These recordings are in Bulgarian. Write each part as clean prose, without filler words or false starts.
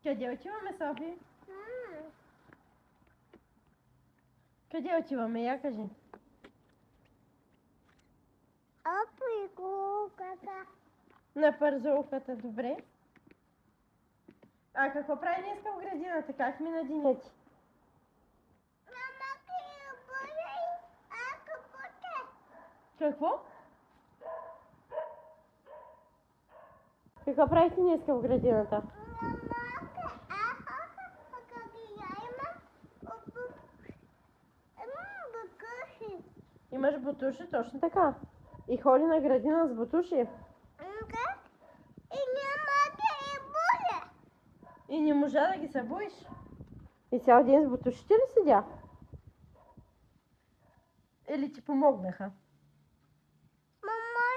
Къде отиваме, Софи? Къде отиваме? Я кажи. При куката. На парзолката, добре. А какво прави днеска в градината? Как мина деня ти? Мама, ти бъде, капоте. Какво? Какво правихте днеска в градината? Имаш бутуши, точно така. И ходи на градина с бутуши. И няма да е буде. И не можа да ги събуеш. И цял ден с бутушите ли седя? Или ти помогнаха? Мама,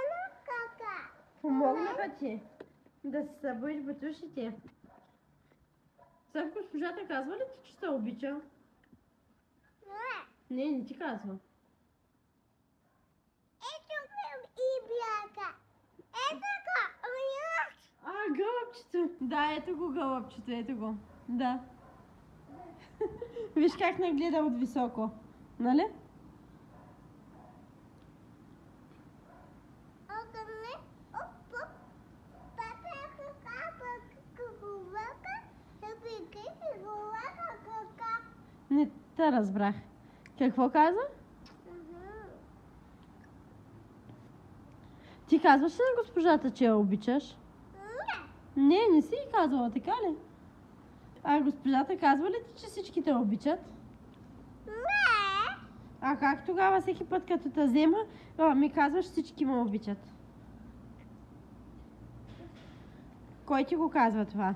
кака. Помогнаха ти да си събуеш бутушите. Сега госпожата казва ли ти, че те обича? Не ти казва. Ето ме и бяга. Ето го, уяш. Гълъбчето. Да, ето го гълъбчето, ето го. Да. Виж как нагледа от високо. Нали? Не те разбрах. Какво каза? Ти казваш ли на госпожата, че я обичаш? Не си и казвала, така ли? А госпожата казва ли ти, че всички те обичат? Не. А как тогава всеки път, като те взема, ми казваш, всички ме обичат? Кой ти го казва това?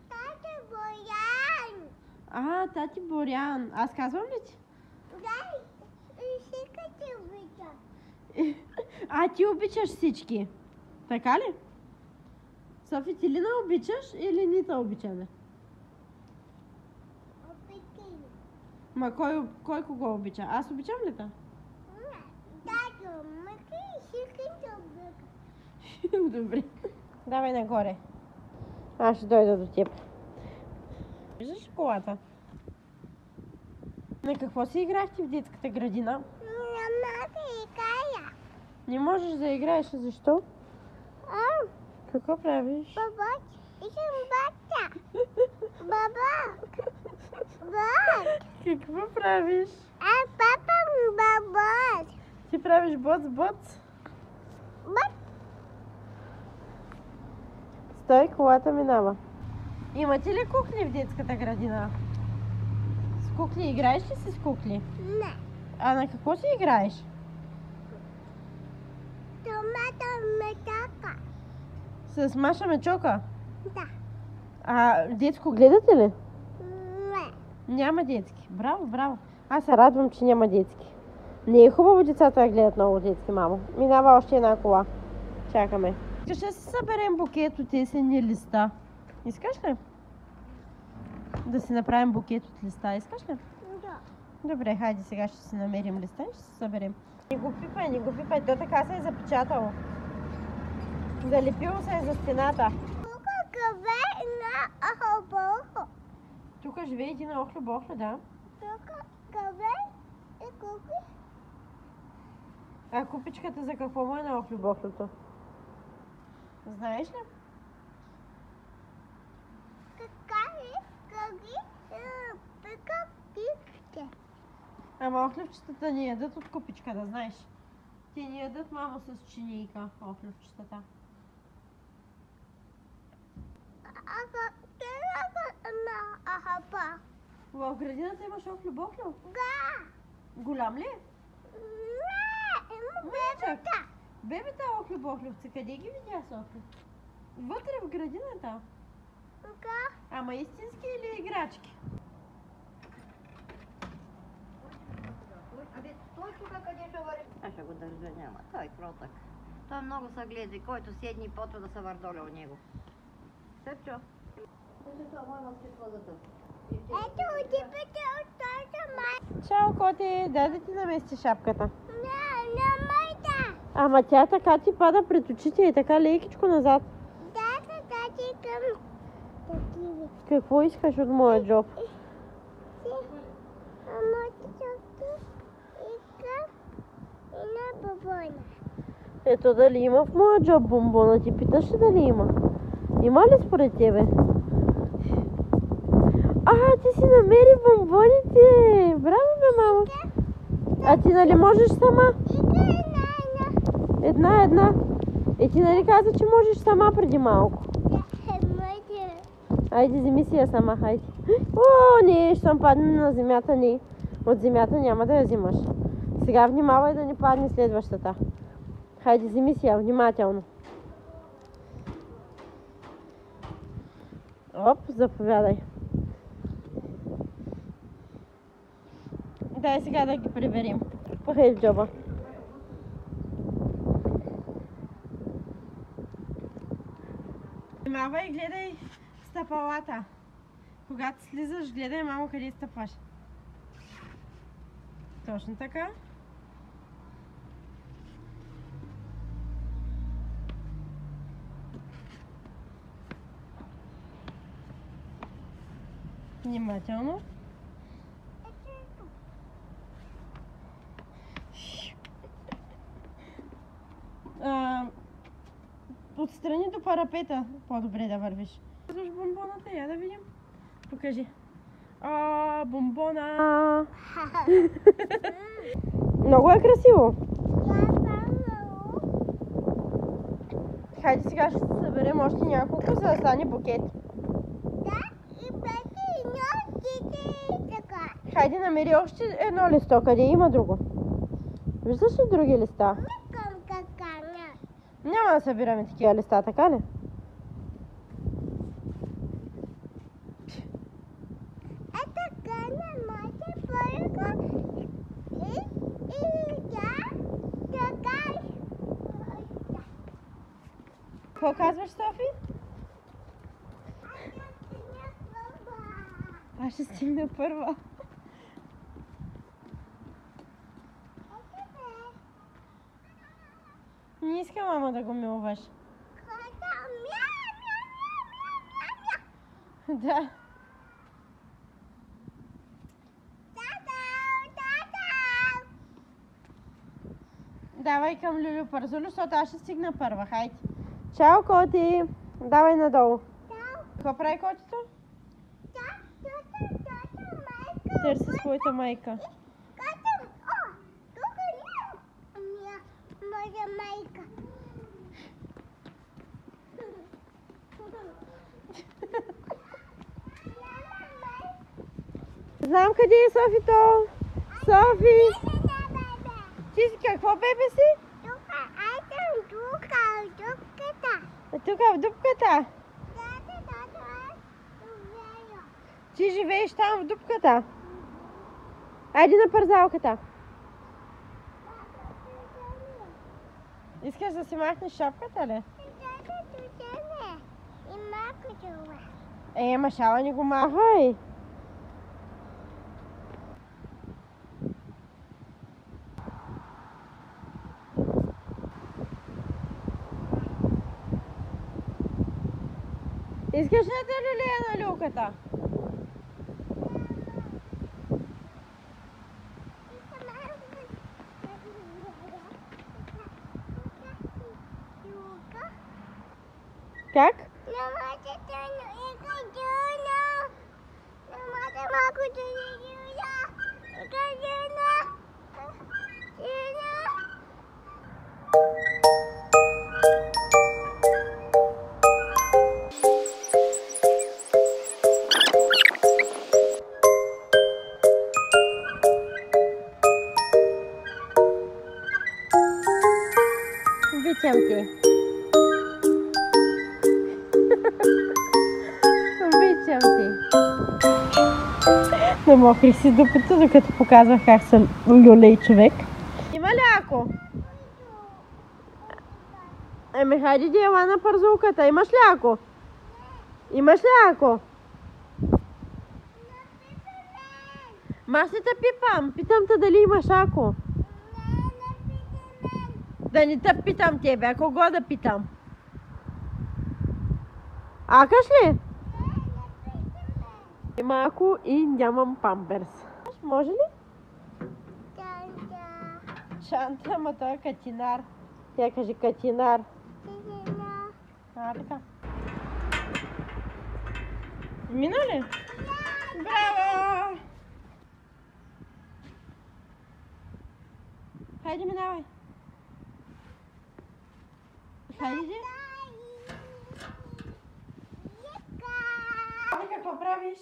Тати Борян. Тати Борян. Аз казвам ли ти? Да, и всички ти обичат. Ти обичаш всички. Така ли? Софи, ти ли не обичаш или ни те обичаме? Обичам. Ма кой кого обича? Аз обичам ли те? Дадо, мъки и всички ти обичат. Добре. Давай нагоре. Аз ще дойда до теб. Виждаш колата? На какво си играхте в детската градина? Няма да играя. Не можеш да играеш, защо? Какво правиш? Баба, искам бата. Баба. Бат. Какво правиш? Папа ми баба. Ти правиш боц-боц? Бат. Стой, колата минава. Имате ли кукли в детската градина? С кукли играеш ли си с кукли? Не. А на какво си играеш? Томата метака. С Маша Мечока? Да. Детско гледате ли? Не. Няма детски. Браво, браво. Аз се радвам, че няма детски. Не е хубаво децата да гледат много детски, мамо. Минава още една кола. Чакаме. Искаш да си съберем букет от есенни листа? Искаш ли? Да си направим букет от листа. Искаш ли? Да. Добре, хайде сега ще си намерим листа и ще се съберем. Не го пипай. То така се е запечатало. Залепило се е за стената. Тук къве на ахобохо. Тук живее един охлю-бохлю, да. Тук къве и купи. А купичката за какво му е на охлю-бохлюто? Знаеш ли? Пика пикте. Ама охлювчетата не ядат от купичка, да знаеш. Те не ядат, мамо, с чинийка, охлювчетата. Ахапа. В градината имаш охлю-бохлю? Да. Голям ли? Не, има бебета. Бебета охлю-бохлювци, къде ги видя, Софи? Вътре в градината? Да. Ама истински или играчки? Той тук къде ще върви? Аз ще го държа, няма. Той е кротък. Той много се гледа, който седни почва да се върдоля от него. Сепчо. Ето отипете от тази май. Чао, коте, дай да ти намести шапката. Не майта. Ама тя така ти пада пред очите и така лекичко назад. Да, ти към Какво искаш от моя джоб? Ама защото иска и на бабона. Ето дали има в моя джоб бомбона? Ти питаш ли дали има? Има ли според тебе? Ти си намери бомбоните! Браво, бе, мамо! А ти нали можеш сама? Една. Ти нали каза, че можеш сама преди малко? Айде, вземи си я сама, хайде. Не, щом падне на земята, не. От земята няма да я взимаш. Сега внимавай да не падне следващата. Хайде, вземи си я, внимателно. Оп, заповядай. Дай сега да ги приберем. Пъхай в джоба. Внимавай, гледай стъпалата. Когато слизаш, гледай, мамо, къде стъпваш. Точно така. Внимателно. Отстрани до парапета по-добре да вървиш. Виждаш бомбоната? Я да видим. Покажи. Бомбона! Много е красиво. Хайде сега ще се съберем още няколко, за да стане букет. Хайде намери още едно листо. Къде има друго? Виждаш ли други листа? Няма да събираме такива листа, така ли? Какво казваш, Софи? Аз ще стигна първа. Не иска мама да го милваш. Да. Давай към Люлю Парзулю, защото аз ще стигна първа. Хайде. Чао, коти! Давай надолу. Какво прави котито? Търси своята майка. Знам къде е Софито. Софи! Ти си какво бебе си? Тук в дупката. Ти живееш там в дупката. Айде на парзалката. Искаш да си махнеш шапката ли? Ама шала не го махай. Искаш ли да лилея на люката? Как? Обичам те. Обичам те. Намокри си дупето, докато показвах как съм люлей човек. Има ли ако? Хайде да яла на парзулката. Имаш ли ако? Имаш ли ако? Аз не те пипам. Питам те дали имаш ако. Да не те питам тебе, а кого да питам? Акаш ли? И малко и нямам памперс. Може ли? Чанта. Шанта, ама той е катинар. Тя кажи катинар. Тигина. Така. Мина ли? Браво! Хайде, минавай. Хайде. Ами какво правиш?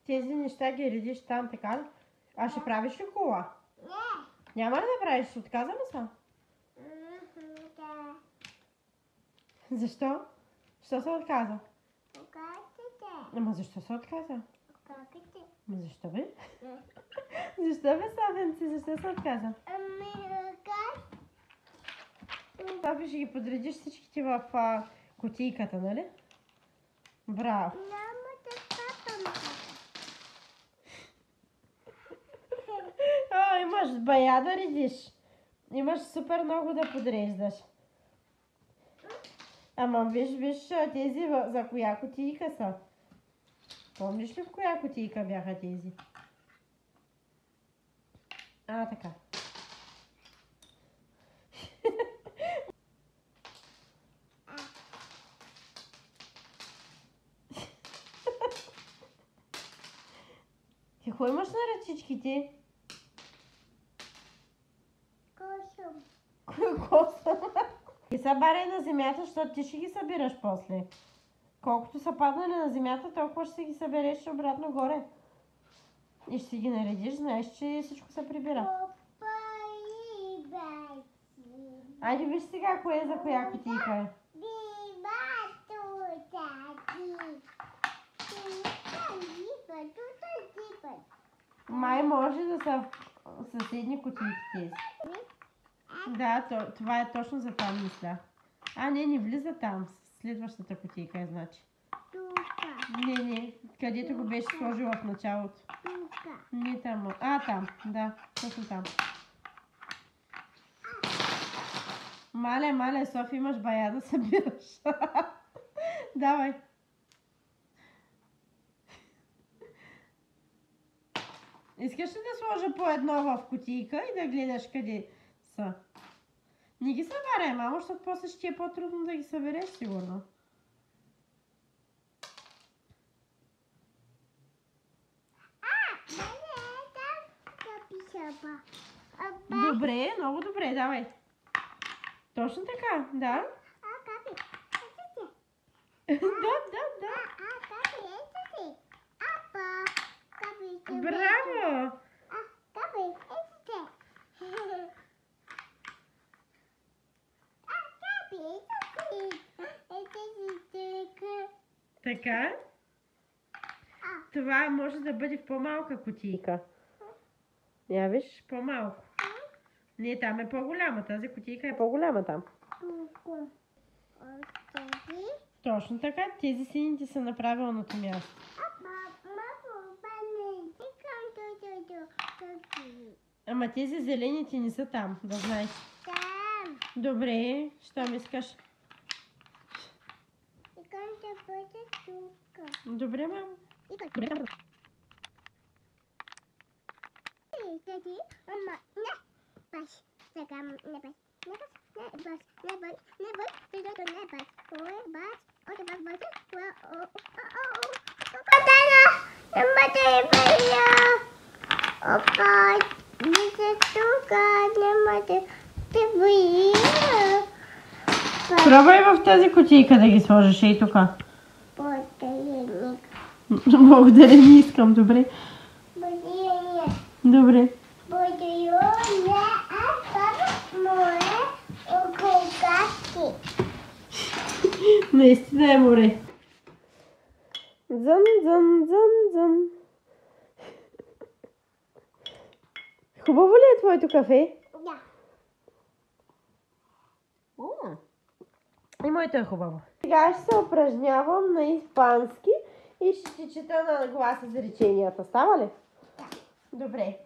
Тези неща ги редиш там, така ли? А ще правиш ли кола? Няма ли да правиш? Отказа ли са? Защо? Защо се отказа? Ама защо се отказа? Ама защо бе? Защо бе, Славенци? Защо се отказа? Слави, ще ги подредиш всичките в кутийката, нали? Браво! Имаш бая да редиш. Имаш супер много да подреждаш. Ама виж, тези за коя кутийка са? Помниш ли в коя кутийка бяха тези? Така. Какво имаш на ръчичките? Косъм. Ги събаряй на земята, защото ти ще ги събираш после. Колкото са паднали на земята, толкова ще си ги събереш обратно горе. И ще си ги наредиш, знаеш, че всичко се прибира. Айде виж сега кое е за коя кутийка е. Май може да са съседни кутийки тези. Да, това е точно за там, мисля. Не влиза там. Следващата кутийка е, значи. Не, където го беше сложила в началото. Не там. Там, да, точно там. Мале, Софи, имаш бая да събираш. Давай. Искаш ли да сложа по едно в кутийка и да гледаш къде са? Не ги събаряй, мамо, защото после ще е по-трудно да ги събереш, сигурно. Добре, много добре, давай. Точно така, да. Да. Браво! Така. Това може да бъде в по-малка кутийка. Я виж, по-малко. Не, там е по-голяма. Тази кутийка е по-голяма там. Точно така. Тези сините са на правилното място. Ама тези зелените не са там, да знаеш. Добре, щом искаш. Добре, мамо. Пробвай в тази кутийка да ги сложиш и тук. Благодаря, не искам, добре. Добре. Наистина е море. Дзън. Хубаво ли е твоето кафе? Да. И моето е хубаво. Сега ще се упражнявам на испански и ще ти чета на глас изреченията. Става ли? Да. Добре.